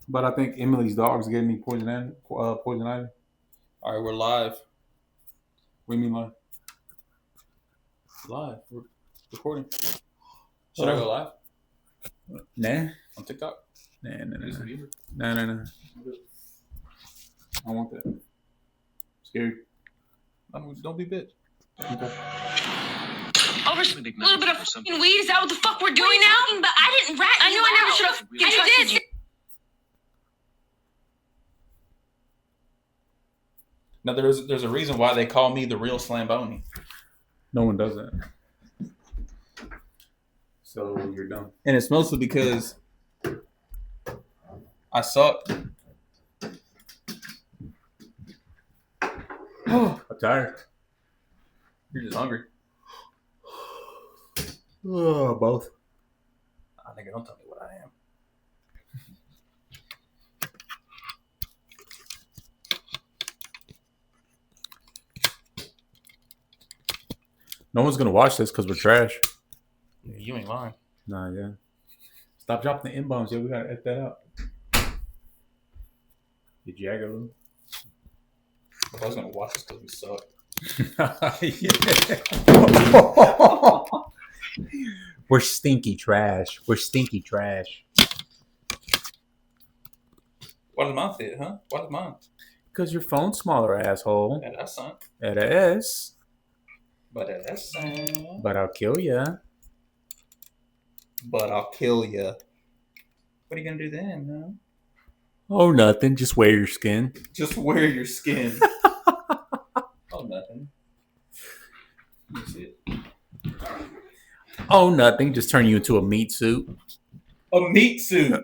But I think Emily's dogs gave me poison ivy. All right, we're live. What do you mean like? Live. We're recording. Should I go live Nah. on TikTok? Nah. I want that. Scary. Don't be bitch. Okay. Over a little bit of fucking weed? Is that what the fuck we're doing now? But I didn't rat you. I knew I never should have fucking trusted you. Now there's a reason why they call me the real Slamboni. No one does that. So you're done. And it's mostly because I suck. I'm tired. You're just hungry. Both. I think don't tell me what I am. No one's gonna watch this because we're trash. Yeah, you ain't lying. Nah, yeah. Stop dropping the N-bombs. Yeah, we gotta edit that out. Did you Lou? I was gonna watch this because we suck. We're stinky trash. We're stinky trash. Why does mine fit, huh? Why does mine? Because your phone's smaller, asshole. Yeah, that's son. It is. But that's son. But I'll kill ya. But I'll kill ya. What are you gonna do then, huh? Oh, nothing. Just wear your skin. Just wear your skin. Oh, nothing. Let me see it. Oh, nothing. Just turn you into a meat suit. A meat suit.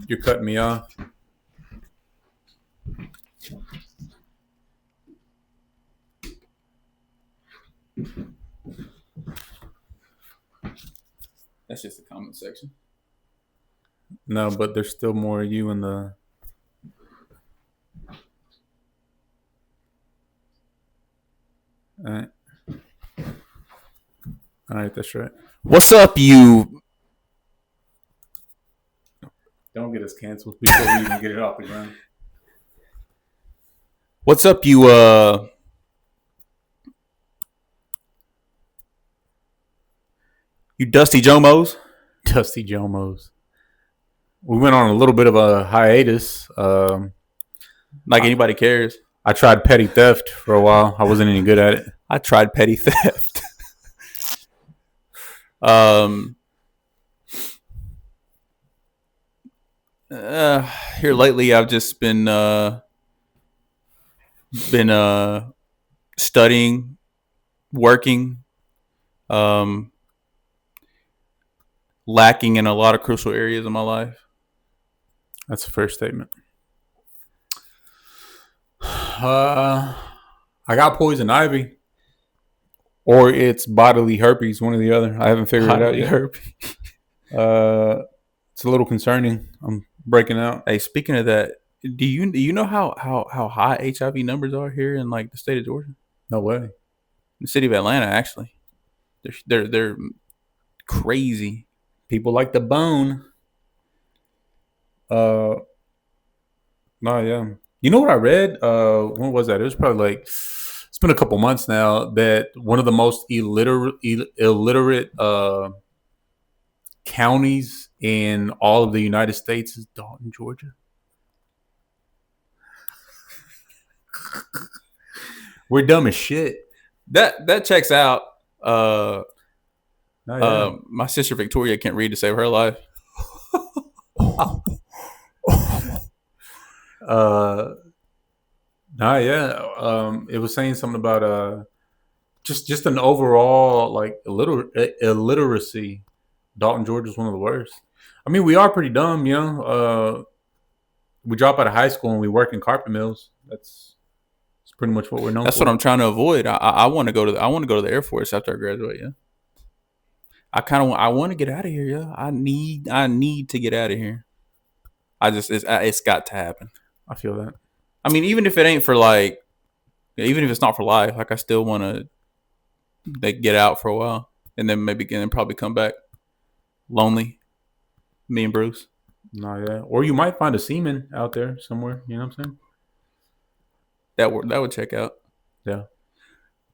You're cutting me off. That's just the comment section. No, but there's still more of you in the... All right, that's right. What's up, you? Don't get us canceled before we even get it off the ground. What's up, you? You Dusty Jomos? Dusty Jomos. We went on a little bit of a hiatus. Like anybody cares. I tried petty theft for a while. I wasn't any good at it. I tried petty theft. Here lately, I've just been studying, working, lacking in a lot of crucial areas of my life. That's the first statement. I got poison ivy, or it's bodily herpes, one or the other. I haven't figured it out yet. Herpes. It's a little concerning. I'm breaking out. Hey, speaking of that, do you know how high HIV numbers are here in like the state of Georgia? No way. In the city of Atlanta, actually, they're crazy. People like the bone. No, yeah. You know what I read? When was that? It was probably like, it's been a couple months now, that one of the most illiterate counties in all of the United States is Dalton, Georgia. We're dumb as shit. That checks out. Yeah. My sister Victoria can't read to save her life. It was saying something about just an overall like illiteracy. Dalton, Georgia is one of the worst. I mean, we are pretty dumb, you know. We drop out of high school and we work in carpet mills. That's pretty much what we're known That's for. what I'm trying to avoid. I want to go to the Air Force after I graduate. Yeah. I want to get out of here. Yeah. I need to get out of here. It's got to happen. I feel that. I mean, even if it ain't for like, even if it's not for life, like I still want to they get out for a while, and then probably come back lonely. Me and Bruce. No, yeah. Or you might find a seaman out there somewhere. You know what I'm saying? That would check out. Yeah.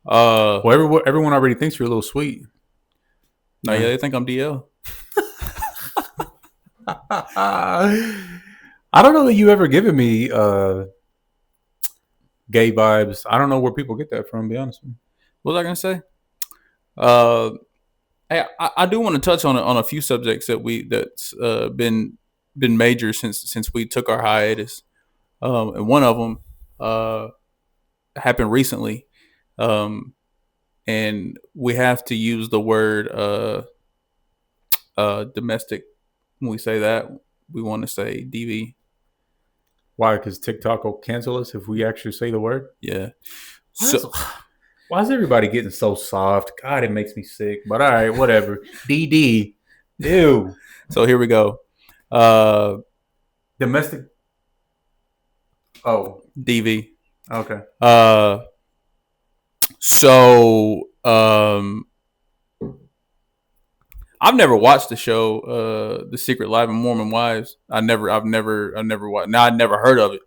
Well, everyone already thinks you're a little sweet. No, yeah, they think I'm DL. I don't know that you ever given me gay vibes. I don't know where people get that from, to be honest with you. What was I gonna say? Hey, I do want to touch on a few subjects that's been major since we took our hiatus. And one of them happened recently. And we have to use the word domestic. When we say that, we want to say DV. Why? Because TikTok will cancel us if we actually say the word? Yeah. Why is everybody getting so soft? God, it makes me sick. But all right, whatever. DD. Ew. So here we go. Domestic. Oh. DV. Okay. So I've never watched the show, The Secret Life of Mormon Wives. I've never watched. Now I'd never heard of it.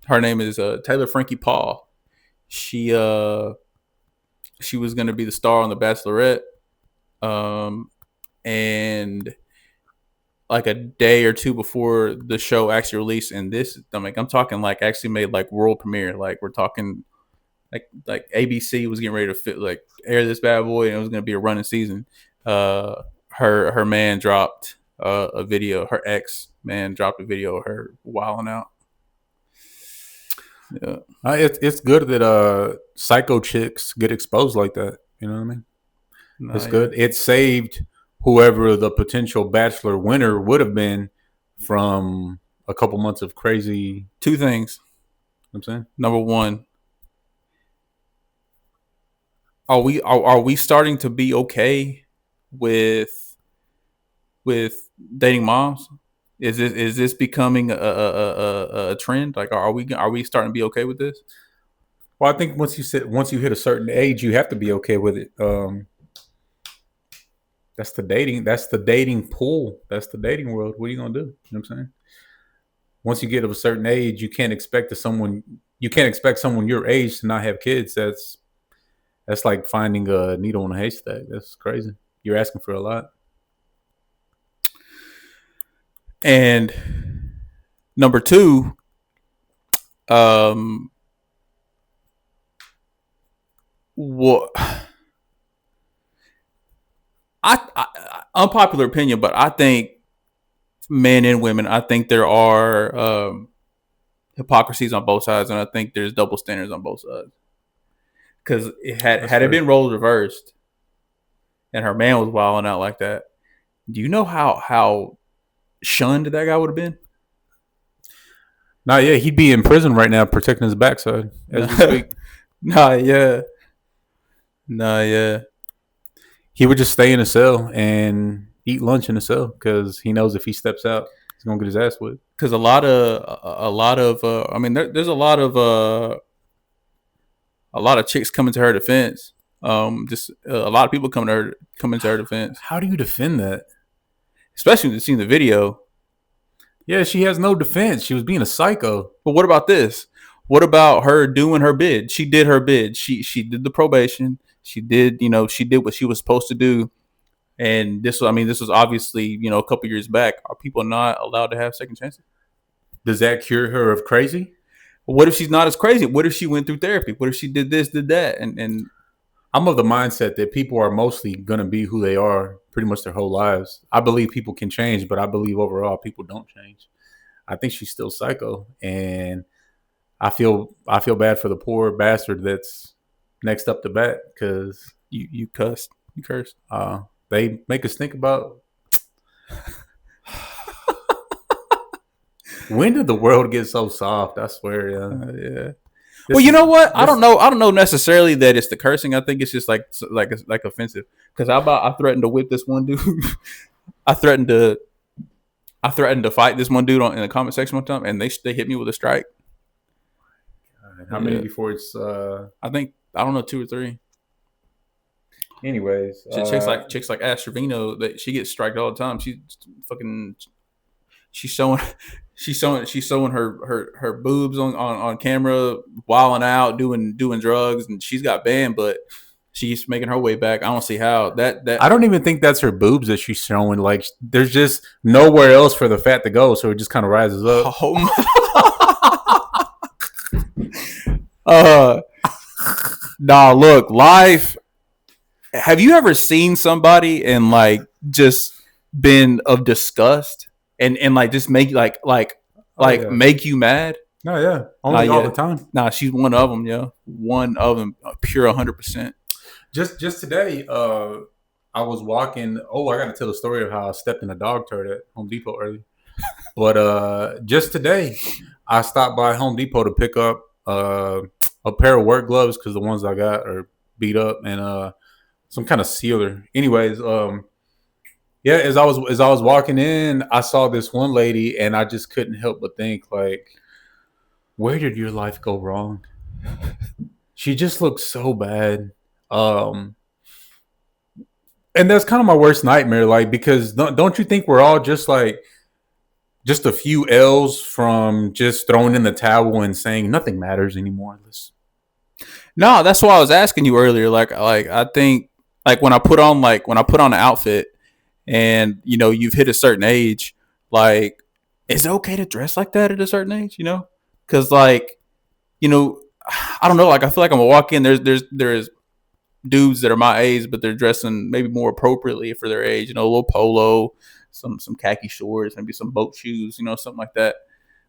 Her name is Taylor Frankie Paul. She was going to be the star on The Bachelorette, and like a day or two before the show actually released, and I'm talking like actually made like world premiere. Like we're talking like ABC was getting ready to air this bad boy, and it was going to be a running season. Her man dropped a video. Her ex man dropped a video of her wilding out. Yeah, it's good that psycho chicks get exposed like that. You know what I mean? It's good. It saved whoever the potential Bachelor winner would have been from a couple months of crazy. Two things. You know what I'm saying, number one, are we starting to be okay with dating moms? Is this becoming a trend? Like, are we starting to be okay with this? Well, I think once you hit a certain age, you have to be okay with it. That's the dating pool. That's the dating world. What are you gonna do? You know what I'm saying? Once you get of a certain age, you can't expect someone your age to not have kids. That's like finding a needle in a haystack. That's crazy. You're asking for a lot. And number two, what I unpopular opinion, but I think men and women, I think there are hypocrisies on both sides, and I think there's double standards on both sides. Because had it been roles reversed, and her man was wilding out like that, do you know how shunned that guy would have been? Nah, yeah, he'd be in prison right now protecting his backside as we speak. Nah, yeah. He would just stay in a cell and eat lunch in a cell because he knows if he steps out, he's gonna get his ass whipped. Because a lot of I mean, there's a lot of chicks coming to her defense. Just a lot of people coming to her defense. How do you defend that? Especially when you've seen the video. Yeah, she has no defense. She was being a psycho. But what about this? What about her doing her bid? She did her bid. She did the probation. She did what she was supposed to do. And this was obviously, a couple years back. Are people not allowed to have second chances? Does that cure her of crazy? What if she's not as crazy? What if she went through therapy? What if she did this, did that? And I'm of the mindset that people are mostly going to be who they are pretty much their whole lives. I believe people can change, but I believe overall people don't change. I think she's still psycho, and I feel bad for the poor bastard that's next up to bat because you cursed. They make us think about when did the world get so soft? I swear, yeah. Well, you know what? I don't know necessarily that it's the cursing. I think it's just like offensive. Because I threatened to whip this one dude. I threatened to fight this one dude in the comment section one time, and they hit me with a strike. How many before it's? I think I don't know 2 or 3. Anyways, chicks like Ash Trevino, that she gets striked all the time. She's showing her boobs on camera, wilding out, doing drugs, and she's got banned, but she's making her way back. I don't see how that. I don't even think that's her boobs that she's showing. Like, there's just nowhere else for the fat to go, so it just kind of rises up. Nah, look, life. Have you ever seen somebody and like just been of disgust and like just make make you mad? No, yeah, only all the time. Nah, she's one of them, yeah, one of them, pure 100%. Just today, I was walking. Oh, I got to tell the story of how I stepped in a dog turd at Home Depot early. But just today, I stopped by Home Depot to pick up a pair of work gloves because the ones I got are beat up, and some kind of sealer. Anyways, yeah, as I was walking in, I saw this one lady, and I just couldn't help but think, like, where did your life go wrong? She just looked so bad. And that's kind of my worst nightmare, like, because don't you think we're all just like just a few L's from just throwing in the towel and saying nothing matters anymore? No, that's why I was asking you earlier. Like I think like when I put on an outfit and you know you've hit a certain age, like is it okay to dress like that at a certain age? You know, because like you know I don't know. Like I feel like I'm gonna walk in. There's dudes that are my age, but they're dressing maybe more appropriately for their age. You know, a little polo, some khaki shorts, maybe some boat shoes. You know, something like that.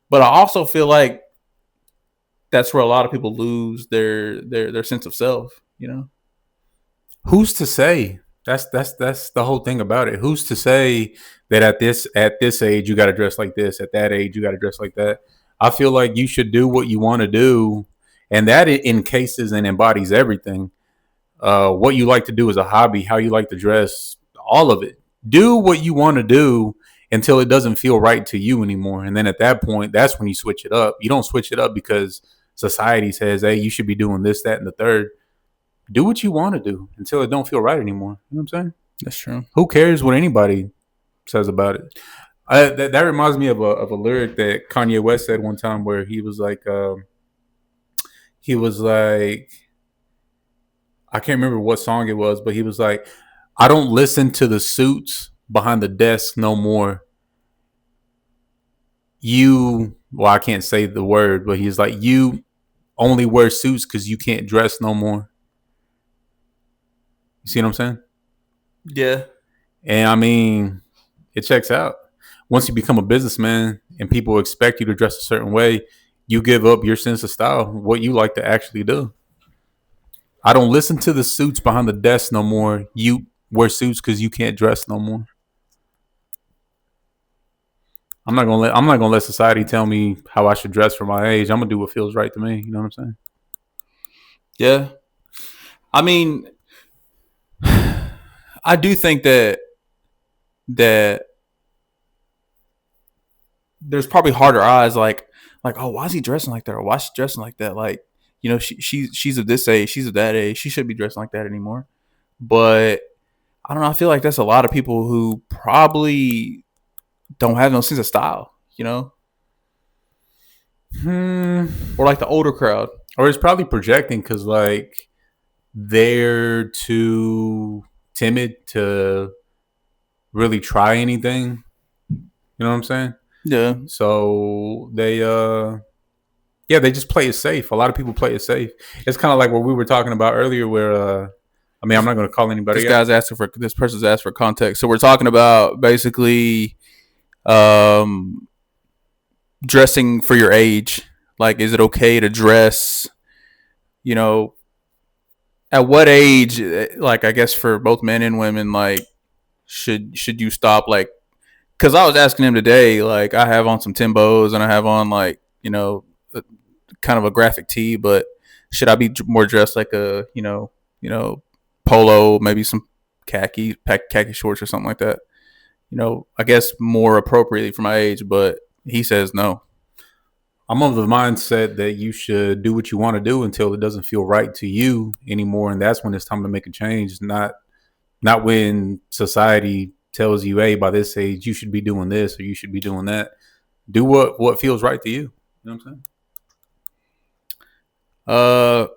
But I also feel like that's where a lot of people lose their sense of self, you know. Who's to say? That's the whole thing about it. Who's to say that at this age you got to dress like this, at that age you got to dress like that? I feel like you should do what you want to do, and that encases and embodies everything. What you like to do is a hobby, how you like to dress, all of it. Do what you want to do until it doesn't feel right to you anymore, and then at that point, that's when you switch it up. You don't switch it up because society says, hey, you should be doing this, that, and the third. Do what you want to do until it don't feel right anymore. You know what I'm saying? That's true. Who cares what anybody says about it? That reminds me of a lyric that Kanye West said one time where he was like, I can't remember what song it was, but he was like, I don't listen to the suits behind the desk no more. I can't say the word, but he's like, you only wear suits because you can't dress no more. You see what I'm saying? Yeah. And I mean, it checks out. Once you become a businessman and people expect you to dress a certain way, you give up your sense of style, what you like to actually do. I don't listen to the suits behind the desk no more. You wear suits because you can't dress no more. I'm not gonna let society tell me how I should dress for my age. I'm gonna do what feels right to me. You know what I'm saying? Yeah. I mean, I do think that there's probably harder eyes, like, oh, why is he dressing like that, or why is she dressing like that? Like, you know, she's of this age, she's of that age, she shouldn't be dressing like that anymore. But I don't know. I feel like that's a lot of people who probably don't have no sense of style, you know, or like the older crowd, or it's probably projecting because like they're too timid to really try anything. You know what I'm saying? Yeah. So they they just play it safe. A lot of people play it safe. It's kind of like what we were talking about earlier where I mean, I'm not going to call anybody. This person's asked for context. So we're talking about basically dressing for your age. Like, is it okay to dress, you know, at what age, like, I guess for both men and women, like, should you stop? Like, because I was asking him today, like, I have on some Timbos and I have on, like, you know, kind of a graphic tee, but should I be more dressed like a, you know, polo, maybe some khaki shorts or something like that? You know, I guess more appropriately for my age, but he says no. I'm of the mindset that you should do what you want to do until it doesn't feel right to you anymore, and that's when it's time to make a change. Not when society tells you, "Hey, by this age, you should be doing this or you should be doing that." Do what feels right to you. You know what I'm saying?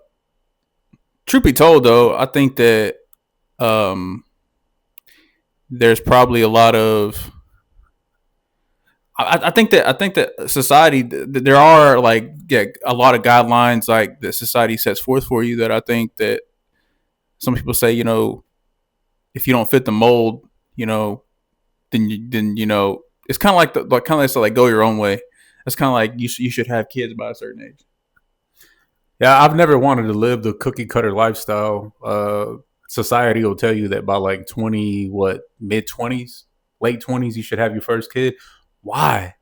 Truth be told, though, I think that there's probably a lot of. I think that society, there are like a lot of guidelines like that society sets forth for you that I think that some people say, if you don't fit the mold, then it's kind of like go your own way. It's kind of like you should have kids by a certain age. Yeah, I've never wanted to live the cookie cutter lifestyle. Society will tell you that by like 20, mid 20s, late 20s, you should have your first kid. Why?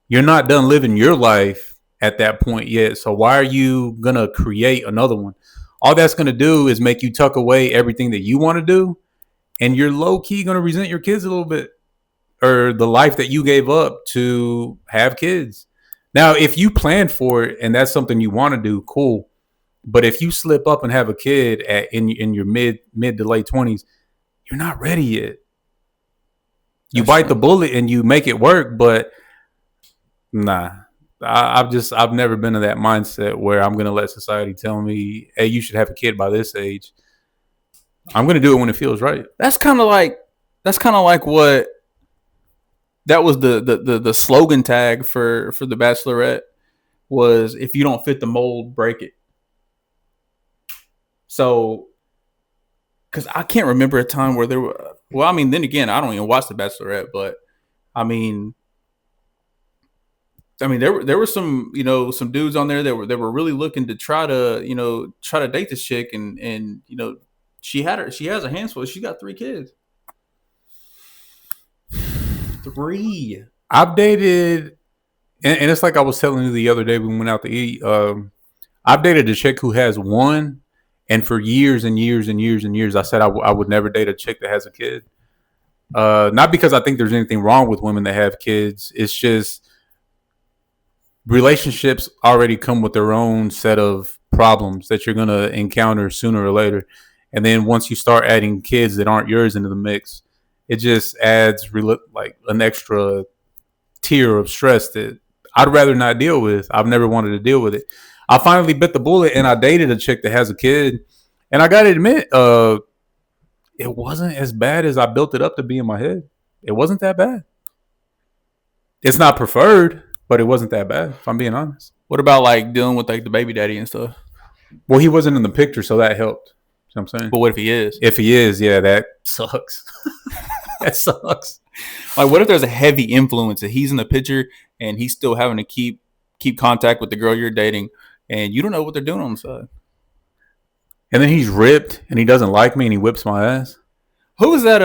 You're not done living your life at that point yet. So why are you going to create another one? All that's going to do is make you tuck away everything that you want to do. And you're low key going to resent your kids a little bit, or the life that you gave up to have kids. Now, if you planned for it and that's something you want to do, cool. But if you slip up and have a kid in your mid to late 20s, you're not ready yet. You bite the bullet and you make it work, but nah. I've never been in that mindset where I'm gonna let society tell me, "Hey, you should have a kid by this age." I'm gonna do it when it feels right. That's kind of like what that was the slogan tag for the Bachelorette was: if you don't fit the mold, break it. So, because I can't remember a time where there were. Well, I mean, then again, I don't even watch the Bachelorette, but I mean, there were some some dudes on there that were really looking to try to date this chick, and she has her hands full. She got 3 kids. 3. I've dated, and it's like I was telling you the other day when we went out to eat. I've dated a chick who has 1, and for years and years and years and years, I said I would never date a chick that has a kid. Not because I think there's anything wrong with women that have kids. It's just relationships already come with their own set of problems that you're going to encounter sooner or later. And then once you start adding kids that aren't yours into the mix, it just adds like an extra tier of stress that I'd rather not deal with. I've never wanted to deal with it. I finally bit the bullet and I dated a chick that has a kid. And I got to admit, it wasn't as bad as I built it up to be in my head. It wasn't that bad. It's not preferred, but it wasn't that bad, if I'm being honest. What about like dealing with like the baby daddy and stuff? Well, he wasn't in the picture, so that helped. You know what I'm saying? But what if he is? If he is, yeah, that sucks. That sucks. Like, what if there's a heavy influence that he's in the picture and he's still having to keep contact with the girl you're dating, and you don't know what they're doing on the side? And then he's ripped and he doesn't like me and he whips my ass. Who is that?